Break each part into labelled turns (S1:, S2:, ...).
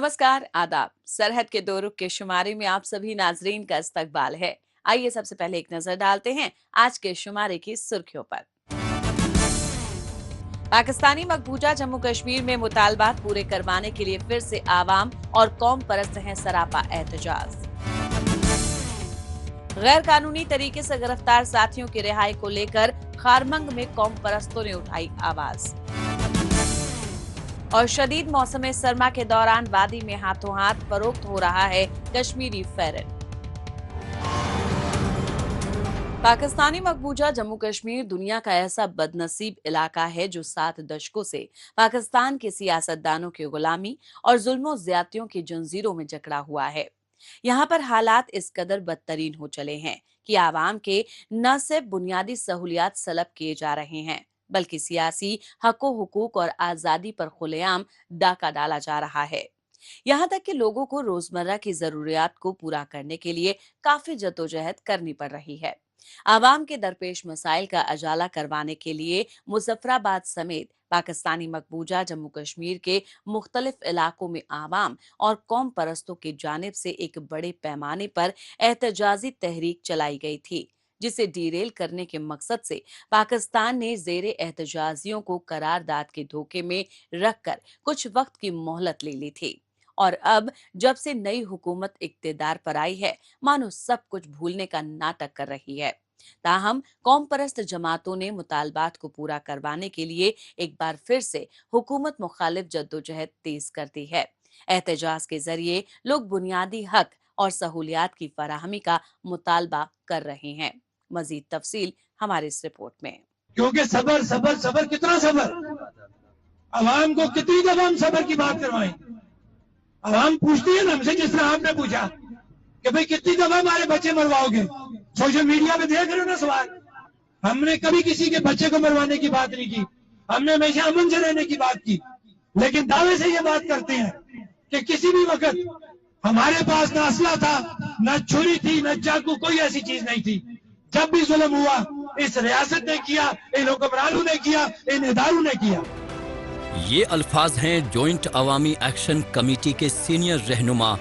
S1: नमस्कार, आदाब। सरहद के दो रुख के शुमारे में आप सभी नाजरीन का इस्तकबाल है। आइए सबसे पहले एक नजर डालते हैं आज के शुमारे की सुर्खियों पर। पाकिस्तानी मकबूजा जम्मू कश्मीर में मुतालबात पूरे करवाने के लिए फिर से आवाम और कौम परस्त हैं सरापा एहतजाज। गैर कानूनी तरीके से गिरफ्तार साथियों की रिहाई को लेकर खारमंग में कौम परस्तों ने उठाई आवाज। और शदीद मौसम सरमा के दौरान वादी में हाथों हाथ फरोख्त हो रहा है कश्मीरी फेरन। पाकिस्तानी मकबूजा जम्मू कश्मीर दुनिया का ऐसा बदनसीब इलाका है जो 7 दशकों से पाकिस्तान के सियासतदानों की गुलामी और जुल्मों ज्यादतियों की जंजीरों में जकड़ा हुआ है। यहाँ पर हालात इस कदर बदतरीन हो चले हैं कि आवाम के न सिर्फ बुनियादी सहूलियात सलब किए जा रहे हैं बल्कि सियासी हको हुकूक और आजादी पर खुलेआम डाका डाला जा रहा है। यहाँ तक कि लोगों को रोजमर्रा की जरूरियात को पूरा करने के लिए काफी जद्दोजहद करनी पड़ रही है। आवाम के दरपेश मसाइल का अजाला करवाने के लिए मुजफ्फराबाद समेत पाकिस्तानी मकबूजा जम्मू कश्मीर के मुख्तलिफ इलाकों में आवाम और कौम परस्तों की जानिब से एक बड़े पैमाने पर एहतजाजी तहरीक चलाई गई थी, जिसे डीरेल करने के मकसद से पाकिस्तान ने जेरे एहतजाजियों को करारदाद के धोखे में रखकर कुछ वक्त की मोहलत ले ली थी। और अब जब से नई हुकूमत इक्तदार पर आई है, मानो सब कुछ भूलने का नाटक कर रही है। ताहम कौम परस्त जमातों ने मुतालबात को पूरा करवाने के लिए एक बार फिर से हुकूमत मुखालिफ जद्दोजहद तेज कर दी है। एहतजाज के जरिए लोग बुनियादी हक और सहूलियात की फराहमी का मुतालबा कर रहे हैं। मजीद तफसील हमारे इस रिपोर्ट में।
S2: क्योंकि सबर सबर सबर कितना सबर, अवाम को कितनी दफा हम सबर की बात करवाएं। अवाम पूछती है ना हमसे, जिस तरह आपने पूछा कि भाई कितनी दफा हमारे बच्चे मरवाओगे। सोशल मीडिया पे देख रहे हो ना सवाल। हमने कभी किसी के बच्चे को मरवाने की बात नहीं की, हमने हमेशा अमन से रहने की बात की। लेकिन दावे से ये बात करते हैं कि किसी भी वक्त हमारे पास ना असला था, ना छुरी थी, ना चाकू, कोई ऐसी चीज नहीं थी। जब भी जुल्म हुआ इस रियासत ने किया, इन हुक्मरानों ने किया, इन इदारों ने किया।
S3: ये अल्फाज हैं जॉइंट अवामी एक्शन कमेटी के सीनियर रहनुमा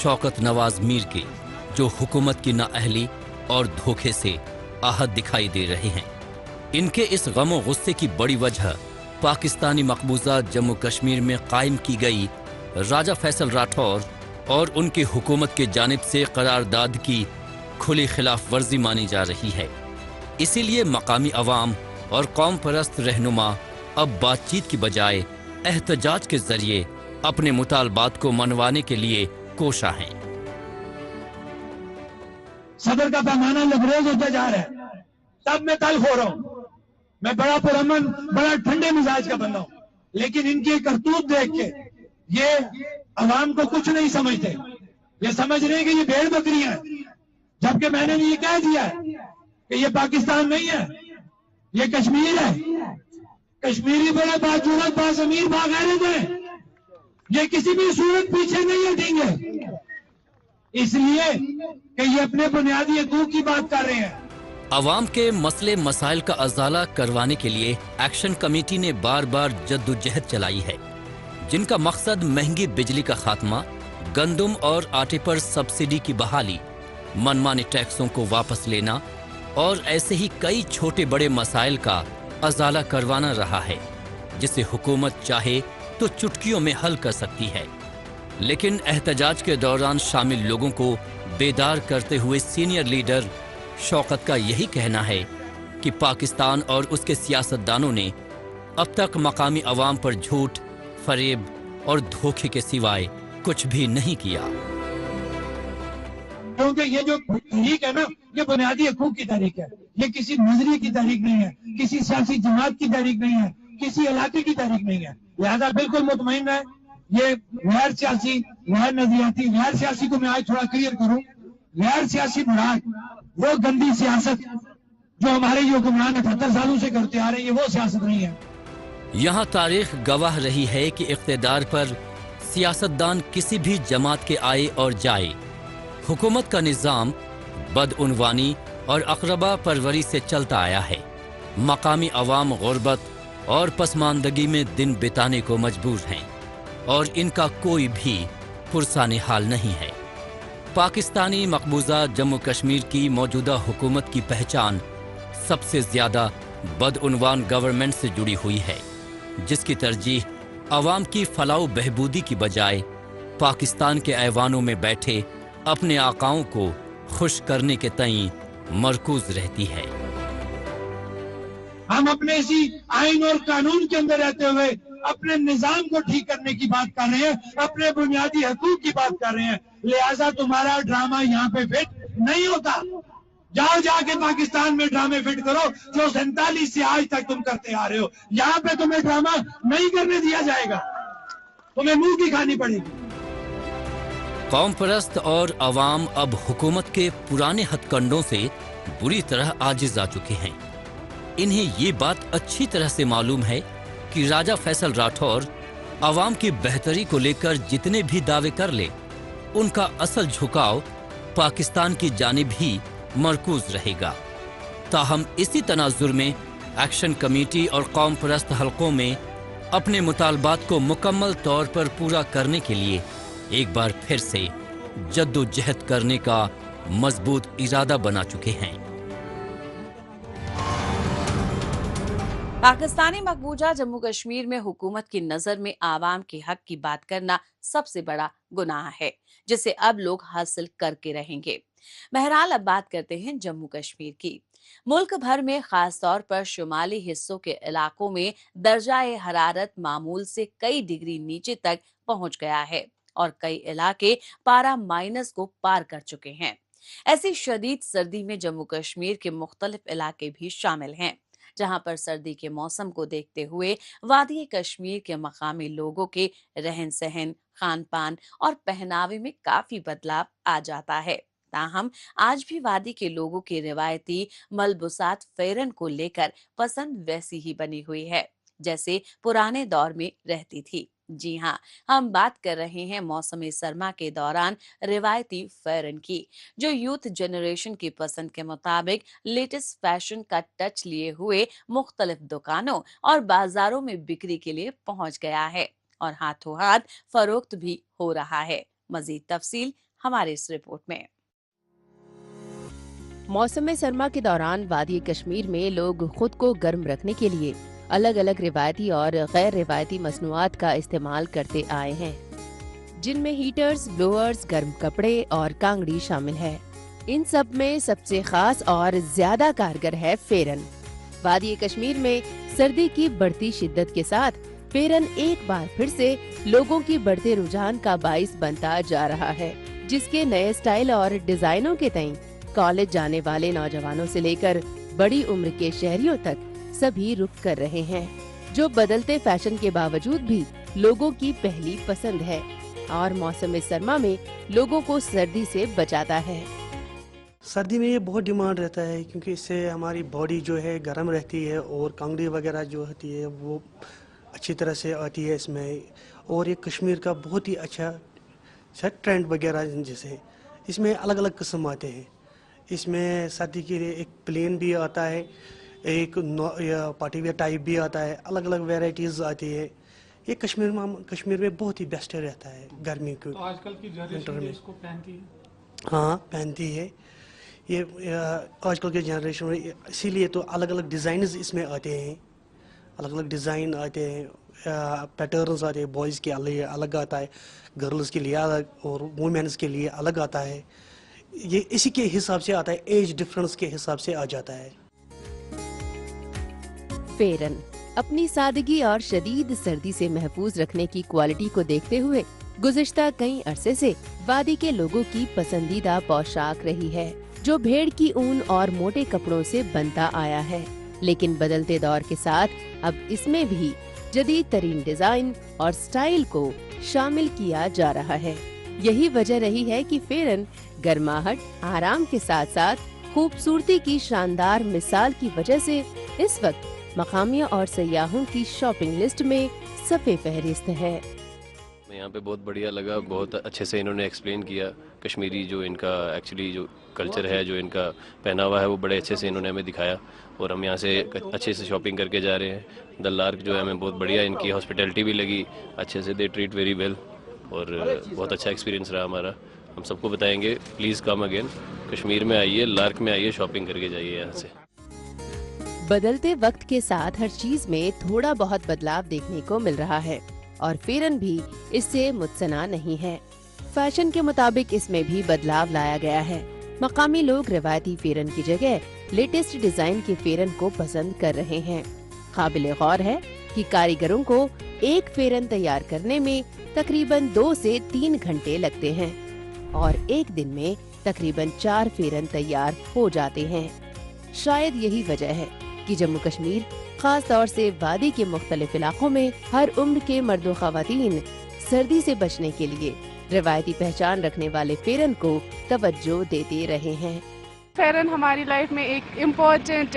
S3: शौकत नवाज मीर के, जो हुकूमत की नाअहली और धोखे से आहत दिखाई दे रहे हैं। इनके इस गम गुस्से की बड़ी वजह पाकिस्तानी मकबूजा जम्मू कश्मीर में कायम की गई राजा फैसल राठौर और उनकी हुकूमत के जानिब से करारदाद की खुली खिलाफ वर्जी मानी जा रही है। इसीलिए मकामी अवाम और कौम परस्त रहनुमा अब बातचीत की बजाय एहतजाज के जरिए अपने मुतालबात को मनवाने के लिए कोशा हैं।
S2: सबर का पैमाना लबरेज होता जा रहा है, तब मैं तल्ख हो रहा हूं। मैं बड़ा पुरअमन, बड़ा ठंडे मिजाज का बंदा हूं, लेकिन इनकी करतूत देख के ये अवाम को कुछ नहीं समझते। ये समझ रहे हैं कि ये भेड़ बकरियां हैं, जबकि मैंने ये कह दिया है कि ये पाकिस्तान नहीं है, ये कश्मीर है। कश्मीरी बड़े बाजूरत, बाज़मीर, बागैरत हैं। ये किसी भी सूरत पीछे नहीं हटेंगे, इसलिए कि ये अपने बुनियादी हकूक की बात कर रहे हैं।
S3: अवाम के मसले मसाइल का अजाला करवाने के लिए एक्शन कमेटी ने बार बार जद्दोजहद चलाई है, जिनका मकसद महंगी बिजली का खात्मा, गंदम और आटे पर सब्सिडी की बहाली, मनमाने टैक्सों को वापस लेना और ऐसे ही कई छोटे बड़े मसाइल का अजाला करवाना रहा है, जिसे हुकूमत चाहे तो चुटकियों में हल कर सकती है। लेकिन एहतजाज के दौरान शामिल लोगों को बेदार करते हुए सीनियर लीडर शौकत का यही कहना है कि पाकिस्तान और उसके सियासतदानों ने अब तक मकामी अवाम पर झूठ, फरेब और धोखे के सिवाय कुछ भी नहीं किया।
S2: क्योंकि ये जो तहरीक है ना, ये बुनियादी हकूक की तहरीक है। ये किसी नजरिए की तहरीक नहीं है, किसी सियासी जमात की तहरीक नहीं है, किसी इलाके की तहरीक नहीं है। लिहाजा बिल्कुल मुतमईन है, ये गैर सियासी, गैर नजरियाती, गैर सियासी को मैं आज थोड़ा क्लियर करूं। गैर सियासी मुराद वो गंदी सियासत जो हमारे हुक्मरान 78 सालों से करते आ रहे हैं, ये वो सियासत नहीं है।
S3: यहाँ तारीख गवाह रही है कि इख्तिदार पर सियासतदान किसी भी जमात के आए और जाए, हुकूमत का निज़ाम बदउनवानी और अक़रबा परवरी से चलता आया है। मकामी अवाम गुर्बत और पसमानदगी में दिन बिताने को मजबूर हैं। और इनका कोई भी पुरसाने हाल नहीं है। पाकिस्तानी मकबूजा जम्मू कश्मीर की मौजूदा हुकूमत की पहचान सबसे ज्यादा बदउनवान गवर्नमेंट से जुड़ी हुई है, जिसकी तरजीह अवाम की फलाह बहबूदी की बजाय पाकिस्तान के ऐवानों में बैठे अपने आकाओं को खुश करने के तई मरकूज रहती है।
S2: हम अपने इसी आइन और कानून के अंदर रहते हुए अपने निजाम को ठीक करने की बात कर रहे हैं, अपने बुनियादी हकूक की बात कर रहे हैं। लिहाजा तुम्हारा ड्रामा यहाँ पे फिट नहीं होता। जाओ जाके पाकिस्तान में ड्रामे फिट करो जो 47 से आज तक तुम करते आ रहे हो। यहाँ पे तुम्हें ड्रामा नहीं करने दिया जाएगा, तुम्हें मुंह की खानी पड़ेगी।
S3: कौम परस्त और अवाम अब हुकूमत के पुराने हथकंडों से बुरी तरह आजिज आ चुके हैं। इन्हें ये बात अच्छी तरह से मालूम है कि राजा फैसल राठौर अवाम की बेहतरी को लेकर जितने भी दावे कर ले, उनका असल झुकाव पाकिस्तान की जानिब ही मरकूज रहेगा। ताहम इसी तनाजुर में एक्शन कमेटी और कौम परस्त हलकों में अपने मुतालबात को मुकम्मल तौर पर पूरा करने के लिए एक बार फिर से जद्दोजहद करने का मजबूत इरादा बना चुके हैं।
S1: पाकिस्तानी मकबूजा जम्मू कश्मीर में हुकूमत की नजर में आवाम के हक की बात करना सबसे बड़ा गुनाह है, जिसे अब लोग हासिल करके रहेंगे। बहरहाल अब बात करते हैं जम्मू कश्मीर की। मुल्क भर में खास तौर पर शुमाली हिस्सों के इलाकों में दर्जाए हरारत मामूल से कई डिग्री नीचे तक पहुंच गया है और कई इलाके पारा माइनस को पार कर चुके हैं। ऐसी शदीद सर्दी में जम्मू कश्मीर के मुख्तलिफ इलाके भी शामिल हैं, जहां पर सर्दी के मौसम को देखते हुए वादी कश्मीर के मकामी लोगों के रहन सहन, खान पान और पहनावे में काफी बदलाव आ जाता है। ताहम आज भी वादी के लोगों की रिवायती मलबूसात फेरन को लेकर पसंद वैसी ही बनी हुई है जैसे पुराने दौर में रहती थी। जी हाँ, हम बात कर रहे हैं मौसम सरमा के दौरान रिवायती फेरन की, जो यूथ जनरेशन की पसंद के मुताबिक लेटेस्ट फैशन का टच लिए हुए मुख्तलिफ दुकानों और बाजारों में बिक्री के लिए पहुंच गया है और हाथों हाथ फरोख्त भी हो रहा है। मजीद तफसील हमारे इस रिपोर्ट में।
S4: मौसम सरमा के दौरान वादी कश्मीर में लोग खुद को गर्म रखने के लिए अलग अलग रिवायती और गैर रिवायती मसनूआत का इस्तेमाल करते आए हैं, जिनमें हीटर्स, ब्लोअर्स, गर्म कपड़े और कांगड़ी शामिल है। इन सब में सबसे खास और ज्यादा कारगर है फेरन। वादी कश्मीर में सर्दी की बढ़ती शिद्दत के साथ फेरन एक बार फिर से लोगों की बढ़ते रुझान का बाइस बनता जा रहा है, जिसके नए स्टाइल और डिजाइनों के तई कॉलेज जाने वाले नौजवानों से लेकर बड़ी उम्र के शहरियों तक सभी रुख कर रहे हैं, जो बदलते फैशन के बावजूद भी लोगों की पहली पसंद है और मौसम सरमा में लोगों को सर्दी से बचाता है।
S5: सर्दी में ये बहुत डिमांड रहता है क्योंकि इससे हमारी बॉडी जो है गर्म रहती है और कांगड़ी वगैरह जो होती है वो अच्छी तरह से आती है इसमें। और ये कश्मीर का बहुत ही अच्छा ट्रेंड वगैरह जैसे इसमें अलग अलग किस्म आते हैं। इसमें सर्दी के लिए एक प्लेन भी आता है, एक पार्टी वेयर टाइप भी आता है, अलग अलग वेराइटीज आती है। ये कश्मीर में बहुत ही बेस्ट रहता है गर्मी को।
S6: तो आजकल की जनरेशन इसको पहनती है?
S5: हाँ, पहनती है। ये आजकल के जनरेशन में इसीलिए तो अलग अलग डिज़ाइंस इसमें आते हैं, अलग अलग डिज़ाइन आते हैं, पैटर्न्स आते हैं। बॉयज़ के लिए अलग आता है, गर्ल्स के लिए अलग और वुमेन्स के लिए अलग आता है। ये इसी के हिसाब से आता है, एज डिफरेंस के हिसाब से आ जाता है।
S4: फेरन अपनी सादगी और शदीद सर्दी से महफूज रखने की क्वालिटी को देखते हुए गुज़िश्ता कई अरसे से वादी के लोगों की पसंदीदा पोशाक रही है, जो भेड़ की ऊन और मोटे कपड़ों से बनता आया है। लेकिन बदलते दौर के साथ अब इसमें भी जदीद तरीन डिजाइन और स्टाइल को शामिल किया जा रहा है। यही वजह रही है कि फेरन गर्माहट, आराम के साथ साथ खूबसूरती की शानदार मिसाल की वजह से इस वक्त मकामिया और सयाहों की शॉपिंग लिस्ट में सफ़े फहरिस्त है।
S7: मैं यहाँ पे बहुत बढ़िया लगा, बहुत अच्छे से इन्होंने एक्सप्लेन किया कश्मीरी जो इनका एक्चुअली जो कल्चर है, जो इनका पहनावा है, वो बड़े अच्छे से इन्होंने हमें दिखाया और हम यहाँ से अच्छे से शॉपिंग करके जा रहे हैं। द लार्क जो है हमें बहुत बढ़िया, इनकी हॉस्पिटैलिटी भी लगी अच्छे से, दे ट्रीट वेरी वेल और बहुत अच्छा एक्सपीरियंस रहा हमारा। हम सबको बताएंगे प्लीज़ कम अगेन, कश्मीर में आइए, लार्क में आइए, शॉपिंग करके जाइए यहाँ से।
S4: बदलते वक्त के साथ हर चीज में थोड़ा बहुत बदलाव देखने को मिल रहा है और फेरन भी इससे मुत्सना नहीं है। फैशन के मुताबिक इसमें भी बदलाव लाया गया है। मकामी लोग रिवायती फेरन की जगह लेटेस्ट डिजाइन के फेरन को पसंद कर रहे हैं। काबिल गौर है कि कारीगरों को एक फेरन तैयार करने में तकरीबन 2 से 3 घंटे लगते हैं और एक दिन में तकरीबन 4 फेरन तैयार हो जाते हैं। शायद यही वजह है कि जम्मू कश्मीर, खास तौर से वादी के मुख्तलिफ इलाकों में हर उम्र के मर्दों ख़वातीन सर्दी से बचने के लिए रिवायती पहचान रखने वाले फेरन को तवज्जो देते रहे हैं।
S8: फेरन हमारी लाइफ में एक इम्पॉर्टेंट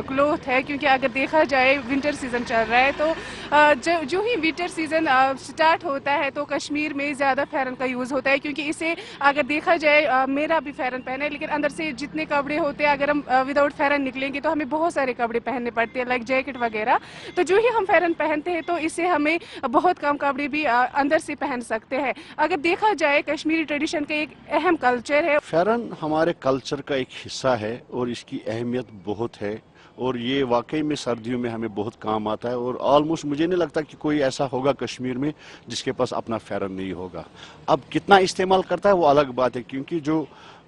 S8: क्लोथ है, क्योंकि अगर देखा जाए विंटर सीज़न चल रहा है तो जो ही विंटर सीज़न स्टार्ट होता है तो कश्मीर में ज़्यादा फेरन का यूज़ होता है, क्योंकि इसे अगर देखा जाए मेरा भी फेरन पहना है, लेकिन अंदर से जितने कपड़े होते हैं अगर हम विदाउट फेरन निकलेंगे तो हमें बहुत सारे कपड़े पहनने पड़ते हैं, लाइक जैकेट वगैरह। तो जो ही हम फेरन पहनते हैं तो इससे हमें बहुत कम कपड़े भी अंदर से पहन सकते हैं। अगर देखा जाए कश्मीरी ट्रेडिशन का एक अहम कल्चर है।
S9: फेरन हमारे कल्चर का एक हिस्सा है और इसकी अहमियत बहुत है और ये वाकई में सर्दियों में हमें बहुत काम आता है और ऑलमोस्ट मुझे नहीं लगता कि कोई ऐसा होगा कश्मीर में जिसके पास अपना फेरन नहीं होगा। अब कितना इस्तेमाल करता है वो अलग बात है, क्योंकि जो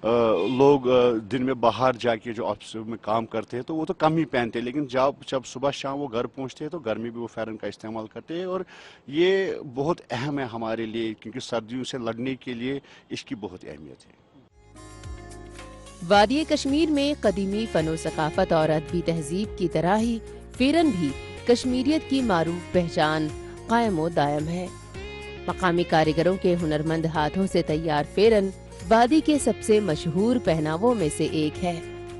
S9: लोग दिन में बाहर जाके जो ऑफिस में काम करते हैं तो वो तो कम ही पहनते हैं, लेकिन जब सुबह शाम वो घर पहुंचते हैं तो घर में भी वो फेरन का इस्तेमाल करते हैं और ये बहुत अहम है हमारे लिए, क्योंकि सर्दियों से लड़ने के लिए इसकी बहुत अहमियत है।
S4: वादी कश्मीर में कदीमी फनो सकाफत और अदबी तहजीब की तरह ही फेरन भी कश्मीरियत की मारूफ पहचान कायम दायम है। मकामी कारीगरों के हुनरमंद हाथों से तैयार फेरन वादी के सबसे मशहूर पहनावों में से एक है।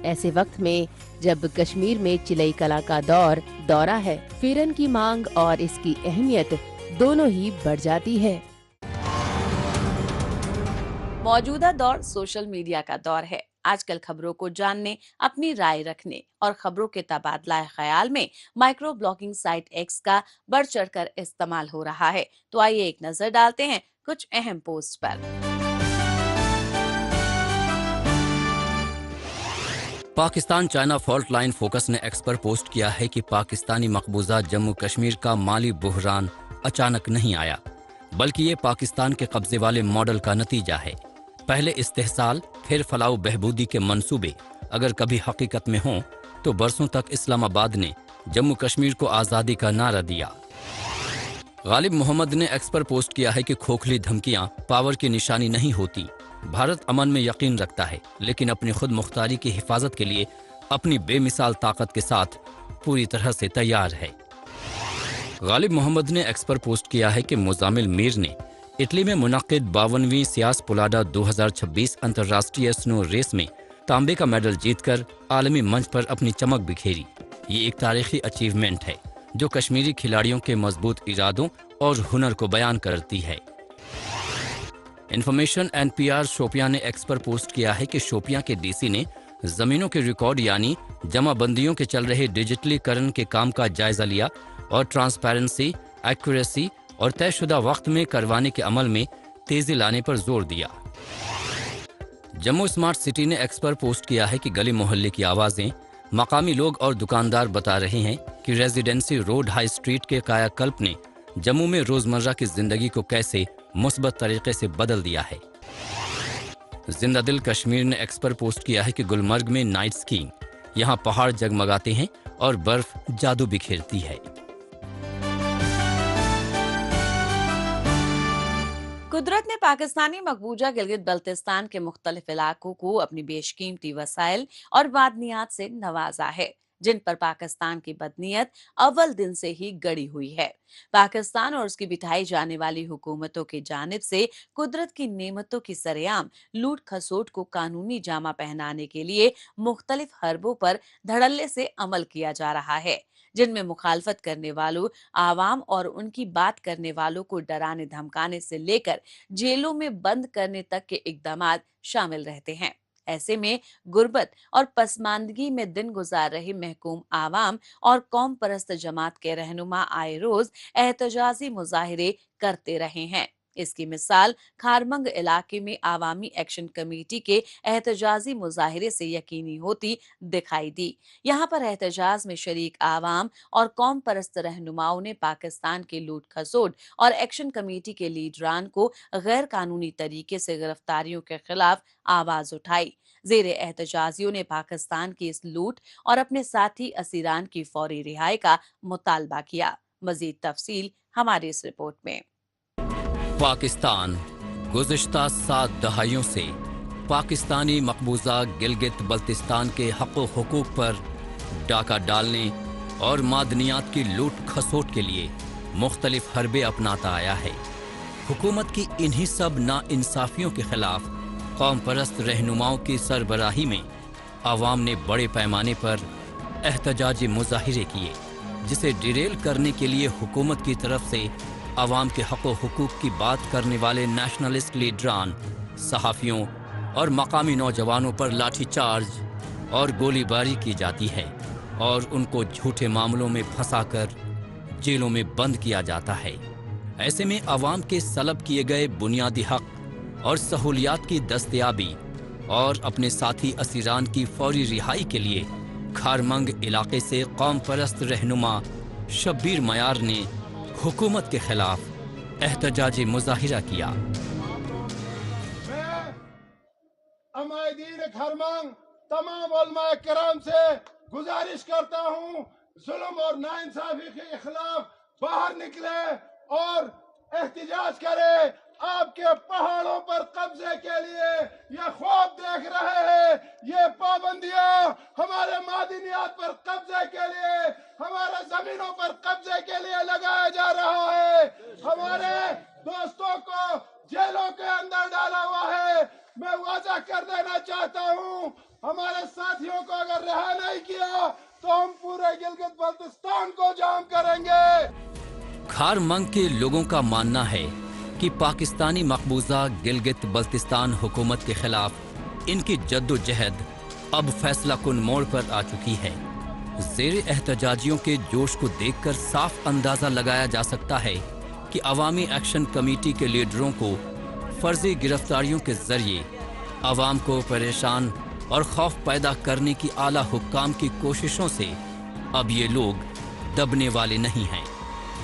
S4: ऐसे वक्त में जब कश्मीर में चिलई कला का दौरा है, फेरन की मांग और इसकी अहमियत दोनों ही बढ़ जाती है।
S1: मौजूदा दौर सोशल मीडिया का दौर है। आजकल खबरों को जानने, अपनी राय रखने और खबरों के तबादला ख्याल में माइक्रो ब्लॉगिंग साइट एक्स का बढ़ चढ़कर इस्तेमाल हो रहा है। तो आइए एक नजर डालते हैं कुछ अहम पोस्ट पर।
S3: Pakistan China fault line focus ने एक्स पर पोस्ट किया है कि पाकिस्तानी मकबूजा जम्मू कश्मीर का माली बुहरान अचानक नहीं आया, बल्कि ये पाकिस्तान के कब्जे वाले मॉडल का नतीजा है। पहले इस्तेहसाल फिर फलाह बहबूदी के मंसूबे अगर कभी हकीकत में हों तो बरसों तक इस्लामाबाद ने जम्मू कश्मीर को आज़ादी का नारा दिया। गालिब मोहम्मद ने एक्स पर पोस्ट किया है कि खोखली धमकियां पावर की निशानी नहीं होती। भारत अमन में यकीन रखता है, लेकिन अपनी खुद मुख्तारी की हिफाजत के लिए अपनी बेमिसाल ताकत के साथ पूरी तरह से तैयार है। गालिब मोहम्मद ने एक्स पर पोस्ट किया है कि मुजामिल मीर ने इटली में मुनक्किद 52वीं सियास पुलाडा 2026 अंतर्राष्ट्रीय स्नो रेस में तांबे का मेडल जीतकर आलमी मंच पर अपनी चमक बिखेरी। ये एक तारीखी अचीवमेंट है जो कश्मीरी खिलाड़ियों के मजबूत इरादों और हुनर को बयान करती है। इन्फॉर्मेशन NPR शोपियां ने एक्स पर पोस्ट किया है कि शोपियां के DC ने जमीनों के रिकॉर्ड यानी जमाबंदियों के चल रहे डिजिटलीकरण के काम का जायजा लिया और ट्रांसपेरेंसी, एक्यूरेसी और तयशुदा वक्त में करवाने के अमल में तेजी लाने पर जोर दिया। जम्मू स्मार्ट सिटी ने एक्स पर पोस्ट किया है कि गली मोहल्ले की आवाजें मकामी लोग और दुकानदार बता रहे हैं कि रेजिडेंसी रोड हाई स्ट्रीट के कायाकल्प ने जम्मू में रोजमर्रा की जिंदगी को कैसे मुस्बत तरीके से बदल दिया है। जिंदा दिल कश्मीर ने एक्स पर पोस्ट किया है कि गुलमर्ग में नाइट स्कीइंग, यहाँ पहाड़ जगमगाते हैं और बर्फ जादू बिखेरती है।
S1: कुदरत ने पाकिस्तानी मकबूजा गिलगित बल्तिस्तान के मुख्तलिफ इलाकों को अपनी बेशकीमती वसाइल और मादनियात से नवाजा है, जिन पर पाकिस्तान की बदनीयत अव्वल दिन से ही गड़ी हुई है। पाकिस्तान और उसकी बिठाई जाने वाली हुकूमतों की जानिब से कुदरत की नेमतों की सरेआम लूट खसोट को कानूनी जामा पहनाने के लिए मुख्तलिफ हरबों पर धड़ल्ले से अमल किया जा रहा है, जिनमें मुखालफत करने वालों, आवाम और उनकी बात करने वालों को डराने धमकाने से लेकर जेलों में बंद करने तक के इकदामात शामिल रहते हैं। ऐसे में गुर्बत और पसमानदगी में दिन गुजार रही महकूम आवाम और कौम परस्त जमात के रहनुमा आए रोज एहतजाजी मुजाहिरे करते रहे हैं। इसकी मिसाल खारमंग इलाके में आवामी एक्शन कमेटी के एहतजाजी मुजाहिरे से यकीनी होती दिखाई दी। यहाँ पर एहतजाज में शरीक आवाम और कौम परस्त रहनुमाओं ने पाकिस्तान के लूट खसोट और एक्शन कमेटी के लीडरान को गैर कानूनी तरीके से गिरफ्तारियों के खिलाफ आवाज उठाई। जेर एहतजाजियों ने पाकिस्तान की इस लूट और अपने साथी असीरान की फौरी रिहाई का मुतालबा किया। मजीद तफसील हमारी इस रिपोर्ट में।
S3: पाकिस्तान गुज़िश्ता 7 दहाइयों से पाकिस्तानी मकबूजा गिलगित बल्तिस्तान के हक़ व हुकूक पर डाका डालने और मादनियात की लूट खसोट के लिए मुख्तलिफ हरबे अपनाता आया है। हुकूमत की इन्हीं सब नाइंसाफियों के खिलाफ कौम परस्त रहनुमाओं की सरबराही में आवाम ने बड़े पैमाने पर एहतजाजी मुजाहिरे किए, जिसे डिरेल करने के लिए हुकूमत की तरफ से आवाम के हक़ व हुकूक की बात करने वाले नेशनलिस्ट लीडरान, सहाफ़ियों और मकामी नौजवानों पर लाठीचार्ज और गोलीबारी की जाती है और उनको झूठे मामलों में फंसाकर जेलों में बंद किया जाता है। ऐसे में आवाम के सलब किए गए बुनियादी हक और सहूलियात की दस्तयाबी और अपने साथी असीरान की फौरी रिहाई के लिए खारमंग इलाके से कौम परस्त रहनुमा शब्बीर मयार ने हुकूमत के खिलाफ एहतजाजी मुजाहिरा किया।
S10: मैं अमायदीन खारमंग तमाम उलमा किराम से गुजारिश करता हूँ, जुल्म और नाइंसाफी के खिलाफ बाहर निकले और एहतजाज करे। आपके पहाड़ों पर कब्जे के लिए ये ख्वाब देख रहे हैं, ये पाबंदियां हमारे मादनियात पर कब्जे के लिए, हमारे जमीनों पर कब्जे के लिए लगाया जा रहा है। हमारे दोस्तों को जेलों के अंदर डाला हुआ है। मैं वादा कर देना चाहता हूँ, हमारे साथियों को अगर रिहा नहीं किया तो हम पूरे गिलगित बल्तिस्तान को जाम करेंगे।
S3: खारमंग के लोगों का मानना है कि पाकिस्तानी मकबूजा गिलगित बल्तिस्तान हुकूमत के खिलाफ इनकी जद्दोजहद अब फैसला कुन मोड़ पर आ चुकी है। ज़ेर एहतजाजियों के जोश को देखकर साफ अंदाज़ा लगाया जा सकता है कि अवामी एक्शन कमेटी के लीडरों को फर्जी गिरफ्तारियों के जरिए आवाम को परेशान और खौफ पैदा करने की आला हुक्काम की कोशिशों से अब ये लोग दबने वाले नहीं हैं,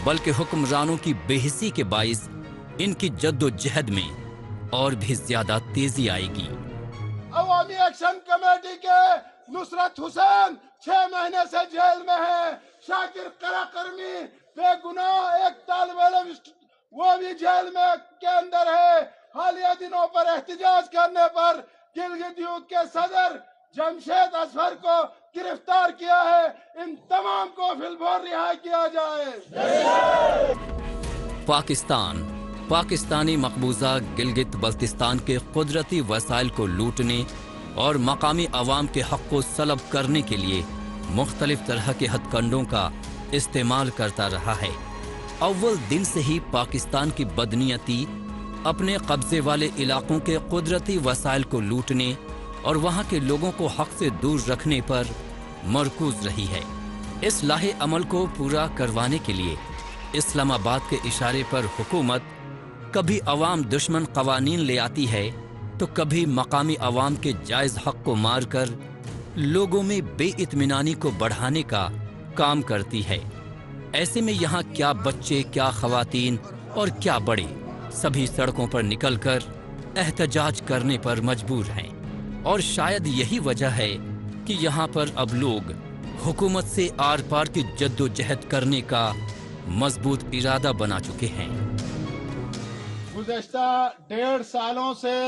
S3: बल्कि हुक्मरानों की बेहिसी के बाइस इनकी जद्दोजहद में और भी ज्यादा तेजी आएगी।
S10: अवामी एक्शन कमेटी के नुसरत हुसैन 6 महीने से जेल में है। शाकिर कराकर्मी बेगुनाह एक तालिब इल्म वो भी जेल में के अंदर है। हालिया दिनों पर एहतजाज करने पर गिलगित यूथ के सदर जमशेद असफर को गिरफ्तार किया है। इन तमाम को फिलफौर रिहा किया जाए।
S3: पाकिस्तानी मकबूजा गिलगित बल्तिस्तान के कुदरती वसाइल को लूटने और मकामी अवाम के हक को सलब करने के लिए मुख्तलिफ तरह के हथकंडों का इस्तेमाल करता रहा है। अव्वल दिन से ही पाकिस्तान की बदनीयती अपने कब्जे वाले इलाकों के कुदरती वसाइल को लूटने और वहाँ के लोगों को हक से दूर रखने पर मरकूज रही है। इस लाहे अमल को पूरा करवाने के लिए इस्लामाबाद के इशारे पर हुकूमत कभी अवाम दुश्मन कवानीन ले आती है तो कभी मकामी अवाम के जायज़ हक को मारकर लोगों में बेइत्मीनानी को बढ़ाने का काम करती है। ऐसे में यहाँ क्या बच्चे, क्या ख़वातीन और क्या बड़े सभी सड़कों पर निकलकर एहतजाज करने पर मजबूर हैं। और शायद यही वजह है कि यहाँ पर अब लोग हुकूमत से आर पार की जद्दोजहद करने का मजबूत इरादा बना चुके हैं।
S10: गुज़श्ता 1.5 सालों से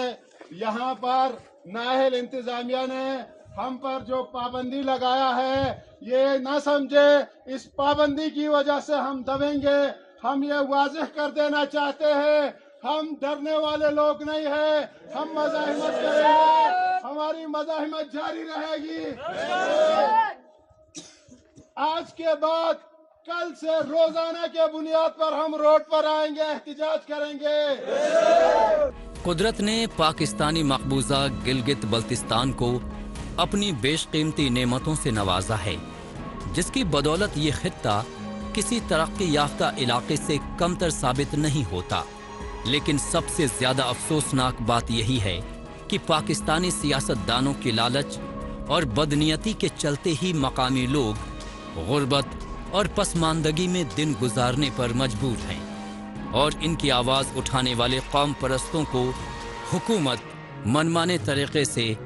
S10: यहाँ पर नाअहल इंतजामिया ने हम पर जो पाबंदी लगाया है, ये ना समझे इस पाबंदी की वजह से हम दबेंगे। हम ये वाज़ेह कर देना चाहते हैं, हम डरने वाले लोग नहीं हैं। हम मज़ाहिमत करेंगे, हमारी मज़ाहिमत जारी रहेगी। आज के बाद कल से रोजाना के बुनियाद पर हम रोड पर आएंगे, एहतिजाज करेंगे।
S3: कुदरत ने पाकिस्तानी मकबूजा गिलगित बल्तिस्तान को अपनी बेशकीमती नेमतों से नवाजा है, जिसकी बदौलत ये खित्ता किसी तरक्की याफ्ता इलाके से कमतर साबित नहीं होता। लेकिन सबसे ज्यादा अफसोसनाक बात यही है कि पाकिस्तानी सियासतदानों की लालच और बदनीयती के चलते ही मकामी लोग गुर्बत और पसमानदगी में दिन गुजारने पर मजबूर हैं, और इनकी आवाज़ उठाने वाले कौम परस्तों को हुकूमत मनमाने तरीके से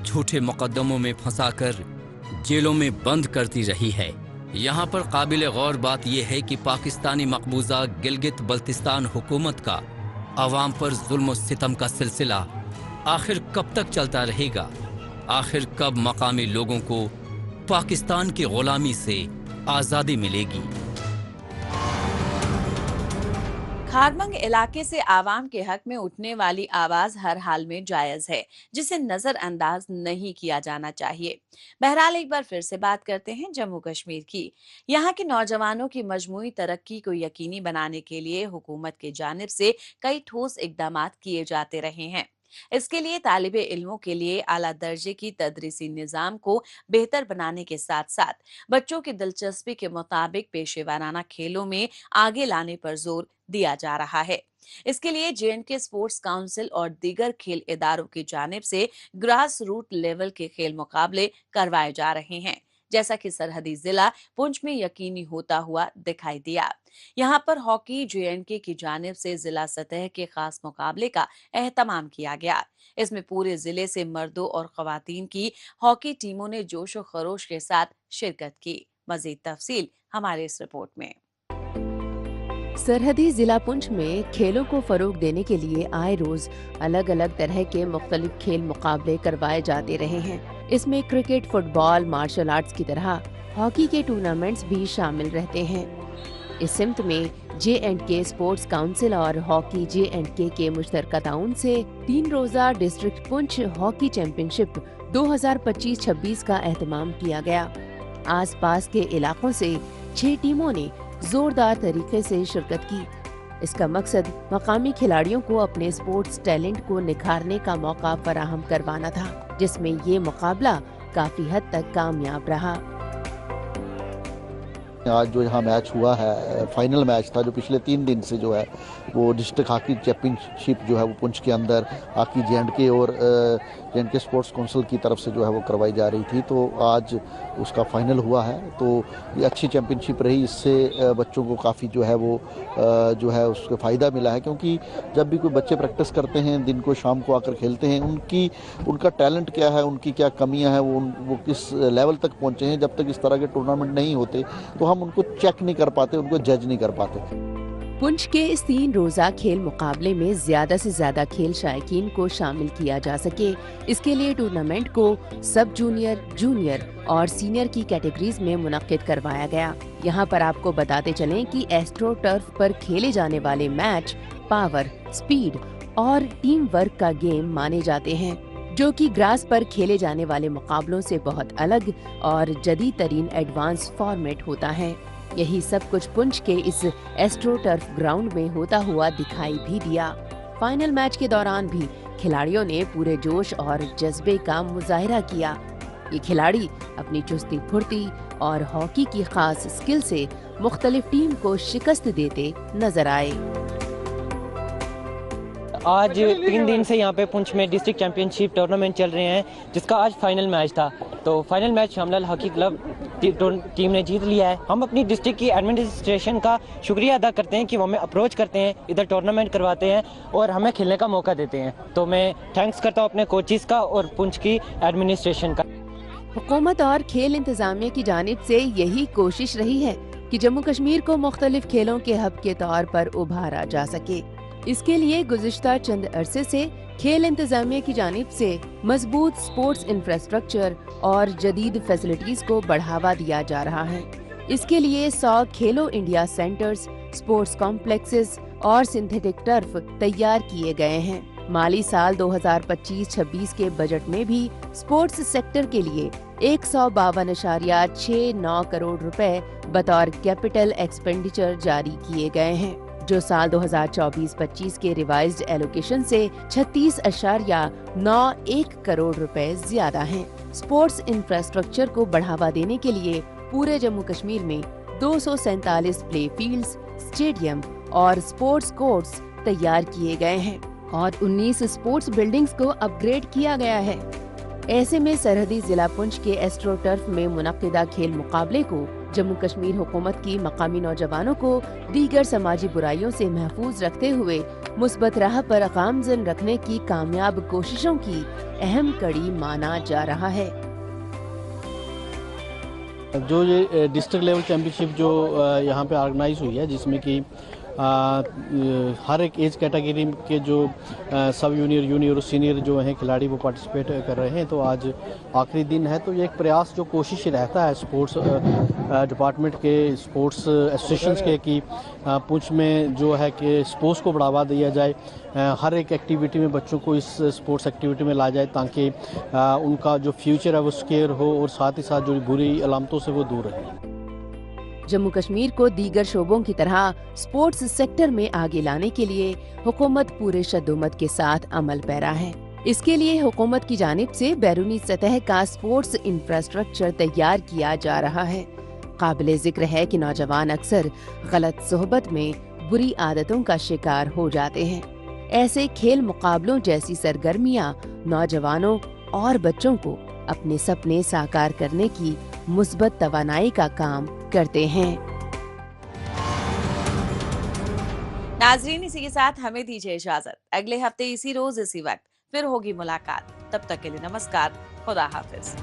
S3: झूठे मुकदमों में फंसाकर जेलों में बंद करती रही है। यहाँ पर काबिल गौर बात यह है कि पाकिस्तानी मकबूजा गिलगित बल्तिस्तान हुकूमत का अवाम पर जुल्म सितम का सिलसिला आखिर कब तक चलता रहेगा? आखिर कब मकामी लोगों को पाकिस्तान की गुलामी से आज़ादी मिलेगी?
S1: खारमंग इलाके से आवाम के हक में उठने वाली आवाज हर हाल में जायज है, जिसे नजरअंदाज नहीं किया जाना चाहिए। बहरहाल एक बार फिर से बात करते हैं जम्मू कश्मीर की। यहाँ के नौजवानों की मजमूई तरक्की को यकीनी बनाने के लिए हुकूमत की जानिब से कई ठोस इकदामात किए जाते रहे हैं। इसके लिए तालिबे इल्मों के लिए आला दर्जे की तदरीसी निज़ाम को बेहतर बनाने के साथ साथ बच्चों की दिलचस्पी के मुताबिक पेशेवराना खेलों में आगे लाने पर जोर दिया जा रहा है। इसके लिए J&K स्पोर्ट्स काउंसिल और दीगर खेल इदारों की जानिब से ग्रास रूट लेवल के खेल मुकाबले करवाए जा रहे हैं, जैसा कि सरहदी जिला पुंछ में यकीनी होता हुआ दिखाई दिया। यहाँ पर हॉकी J&K की जानिब से जिला सतह के खास मुकाबले का एहतमाम किया गया। इसमें पूरे जिले से मर्दों और खवातीन की हॉकी टीमों ने जोश व खरोश के साथ शिरकत की। मजीद तफसील हमारे इस रिपोर्ट में।
S4: सरहदी जिला पुंछ में खेलों को फरोग देने के लिए आए रोज अलग अलग तरह के मुख्तलिफ खेल मुकाबले करवाए जाते रहे हैं। इसमें क्रिकेट, फुटबॉल, मार्शल आर्ट्स की तरह हॉकी के टूर्नामेंट्स भी शामिल रहते हैं। इस सिमत में J&K स्पोर्ट्स काउंसिल और हॉकी J&K के मुश्तरका ताउन से 3 रोजा डिस्ट्रिक्ट पुंछ हॉकी चैंपियनशिप 2025-26 का एहतमाम किया गया। आसपास के इलाकों से 6 टीमों ने जोरदार तरीके से शिरकत की। इसका मकसद मकामी खिलाड़ियों को अपने स्पोर्ट्स टैलेंट को निखारने का मौका फराहम करवाना था, जिसमें ये मुकाबला काफी हद तक कामयाब रहा।
S11: आज जो यहाँ मैच हुआ है, फाइनल मैच था जो पिछले 3 दिन से जो है वो डिस्ट्रिक्ट हॉकी चैंपियनशिप जो है वो पुंछ के अंदर हॉकी J&K और J&K स्पोर्ट्स काउंसिल की तरफ से जो है वो करवाई जा रही थी। तो आज उसका फाइनल हुआ है। तो ये अच्छी चैंपियनशिप रही। इससे बच्चों को काफ़ी जो है वो जो है उसका फ़ायदा मिला है, क्योंकि जब भी कोई बच्चे प्रैक्टिस करते हैं, दिन को शाम को आकर खेलते हैं, उनका टैलेंट क्या है, उनकी क्या कमियां हैं, वो किस लेवल तक पहुंचे हैं। जब तक इस तरह के टूर्नामेंट नहीं होते तो हम उनको चेक नहीं कर पाते, उनको जज नहीं कर पाते।
S4: पुंछ के इस 3 रोजा खेल मुकाबले में ज्यादा से ज्यादा खेल शायकीन को शामिल किया जा सके, इसके लिए टूर्नामेंट को सब जूनियर, जूनियर और सीनियर की कैटेगरीज में मुनक्किद करवाया गया। यहाँ पर आपको बताते चलें कि एस्ट्रो टर्फ पर खेले जाने वाले मैच पावर, स्पीड और टीम वर्क का गेम माने जाते हैं, जो कि ग्रास पर खेले जाने वाले मुकाबलों से बहुत अलग और जदीद तरीन एडवांस फॉर्मेट होता है। यही सब कुछ पुंछ के इस एस्ट्रो टर्फ ग्राउंड में होता हुआ दिखाई भी दिया। फाइनल मैच के दौरान भी खिलाड़ियों ने पूरे जोश और जज्बे का मुजाहिरा किया। ये खिलाड़ी अपनी चुस्ती फुर्ती और हॉकी की खास स्किल से मुख्तलिफ टीम को शिकस्त देते नजर आए।
S12: आज 3 दिन से यहाँ पे पुंछ में डिस्ट्रिक्ट चैंपियनशिप टूर्नामेंट चल रहे हैं, जिसका आज फाइनल मैच था। तो final match Shamlal hockey club team ने जीत लिया है। हम अपनी डिस्ट्रिक्ट की एडमिनिस्ट्रेशन का शुक्रिया अदा करते हैं कि वो हमें अप्रोच करते हैं, इधर टूर्नामेंट करवाते हैं और हमें खेलने का मौका देते हैं। तो मैं थैंक्स करता हूँ अपने कोचिज का और पुंछ की एडमिनिस्ट्रेशन का।
S4: हुकूमत और खेल इंतजामिया की जानिब से यही कोशिश रही है कि जम्मू कश्मीर को मुख्तलिफ खेलों के हब के तौर पर उभारा जा सके। इसके लिए गुज़िश्ता चंद अरसे से खेल इंतजामिया की जानिब से मजबूत स्पोर्ट्स इंफ्रास्ट्रक्चर और जदीद फैसिलिटीज को बढ़ावा दिया जा रहा है। इसके लिए 100 खेलो इंडिया सेंटर्स, स्पोर्ट्स कॉम्प्लेक्सेस और सिंथेटिक टर्फ तैयार किए गए हैं। माली साल 2025-26 के बजट में भी स्पोर्ट्स सेक्टर के लिए 152.69 करोड़ रुपए बतौर कैपिटल एक्सपेंडिचर जारी किए गए हैं। जो साल 2024-25 के रिवाइज्ड एलोकेशन से 36.91 करोड़ रुपए ज्यादा हैं। स्पोर्ट्स इंफ्रास्ट्रक्चर को बढ़ावा देने के लिए पूरे जम्मू कश्मीर में 247 प्ले फील्ड्स, स्टेडियम और स्पोर्ट्स कोर्ट्स तैयार किए गए हैं और 19 स्पोर्ट्स बिल्डिंग्स को अपग्रेड किया गया है। ऐसे में सरहदी जिला पुंछ के एस्ट्रो टर्फ में मुनक्किदा खेल मुकाबले को जम्मू कश्मीर हुकूमत की मकामी नौजवानों को दीगर समाजी बुराइयों से महफूज रखते हुए मुस्बत राह पर गामजन रखने की कामयाब कोशिशों की अहम कड़ी माना जा रहा है।
S13: जो ये डिस्ट्रिक्ट लेवल चैंपियनशिप जो यहाँ पे ऑर्गेनाइज हुई है, जिसमें कि हर एक एज कैटेगरी के जो सब जूनियर और सीनियर जो हैं खिलाड़ी वो पार्टिसिपेट कर रहे हैं, तो आज आखिरी दिन है। तो ये एक प्रयास जो कोशिश रहता है स्पोर्ट्स डिपार्टमेंट के, स्पोर्ट्स एसोसिएशंस के, कि पुंछ में जो है कि स्पोर्ट्स को बढ़ावा दिया जाए, हर एक एक्टिविटी में बच्चों को इस स्पोर्ट्स एक्टिविटी में ला जाए ताकि उनका जो फ्यूचर है वो सिक्योर हो और साथ ही साथ जो बुरी अलामतों से वो दूर रहे।
S4: जम्मू कश्मीर को दीगर शोबों की तरह स्पोर्ट्स सेक्टर में आगे लाने के लिए हुकूमत पूरे शद्दोमत के साथ अमल पैरा है। इसके लिए हुकूमत की जानिब से बैरूनी सतह का स्पोर्ट्स इंफ्रास्ट्रक्चर तैयार किया जा रहा है। काबिले जिक्र है कि नौजवान अक्सर गलत सोहबत में बुरी आदतों का शिकार हो जाते हैं। ऐसे खेल मुकाबलों जैसी सरगर्मियां नौजवानों और बच्चों को अपने सपने साकार करने की मुस्बत तवानाई का काम करते हैं।
S1: नाजरीन, इसी के साथ हमें दीजिए इजाजत। अगले हफ्ते इसी रोज इसी वक्त फिर होगी मुलाकात। तब तक के लिए नमस्कार, खुदा हाफिज।